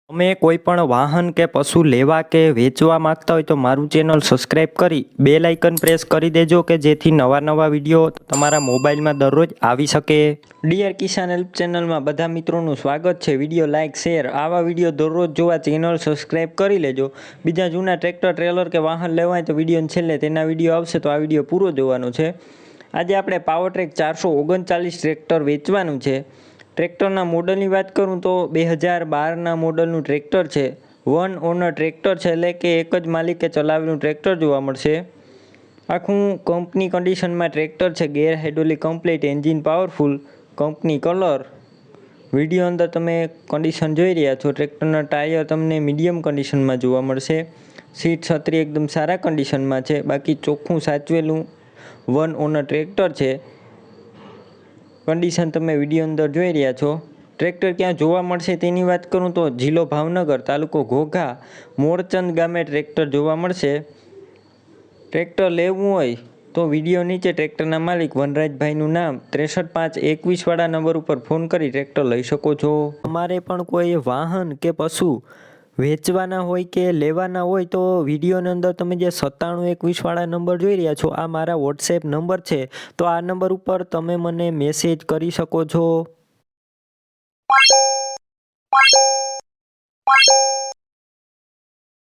તમે કોઈ પણ વાહન કે પશુ લેવા કે વેચવા માંગતા હોય તો મારું ચેનલ સબસ્ક્રાઇબ કરી બેલ આઇકન પ્રેસ કરી દેજો કે જેથી નવા વિડીયો તમારા મોબાઈલમાં દરરોજ આવી શકે। ડીઆર કિસાન હેલ્પ ચેનલમાં બધા મિત્રોનું સ્વાગત છે। વિડીયો લાઇક શેર આવા વિડીયો દરરોજ જોવા ચેનલ સબસ્ક્રાઇબ કરી લેજો। બીજા જૂના ટ્રેક્ટર ટ્રેલર કે વાહન લેવાય તો વિડીયો છેલ્લે તેના વિડીયો આવશે તો આ વિડીયો પૂરો જોવાનો છે। આજે આપણે પાવર ટ્રેક 439 ટ્રેક્ટર વેચવાનું છે। ટ્રેક્ટરના મોડલની વાત કરું તો 2012ના મોડલનું ટ્રેક્ટર છે। વન ઓનર ટ્રેક્ટર છે, એટલે કે એક જ માલિકે ચલાવેલું ટ્રેક્ટર જોવા મળશે। આખું કંપની કન્ડિશનમાં ટ્રેક્ટર છે। ગેર hydraulic complete, engine powerful, company colour. Video અંદર તમે કન્ડિશન જોઈ રહ્યા છો। ટ્રેક્ટરના ટાયર તમને મીડિયમ કન્ડિશનમાં જોવા મળશે। સીટ છત્રી એકદમ સારા કન્ડિશનમાં છે। બાકી ચોખ્ખું સાચવેલું વન ઓનર ટ્રેક્ટર છે। કન્ડિશન તમે વિડીયો અંદર જોઈ રહ્યા છો। ટ્રેક્ટર ક્યાં જોવા મળશે તેની વાત કરું તો જિલ્લો ભાવનગર, તાલુકો ઘોઘા, મોરચંદ ગામે ટ્રેક્ટર જોવા મળશે। ટ્રેક્ટર લેવું હોય તો વિડીયો નીચે ટ્રેક્ટરના માલિક વનરાજભાઈનું નામ 63 5 21 વાળા નંબર ઉપર ફોન કરી ટ્રેક્ટર લઈ શકો છો। તમારે પણ કોઈ વાહન કે પશુ વેચવાના હોય કે લેવાના હોય તો વિડીયોની અંદર તમે જે 97 21 વાળા નંબર જોઈ રહ્યા છો આ મારા વોટ્સએપ નંબર છે। તો આ નંબર ઉપર તમે મને મેસેજ કરી શકો છો।